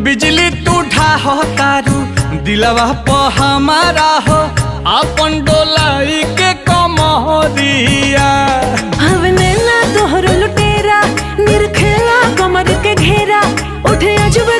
बिजली तू ढाहो तारू दिलवा प हमारा हो अपन डोलाई के कमरिया हवने ना तोहर लुटेरा निरखेला कमर के घेरा उठे अजब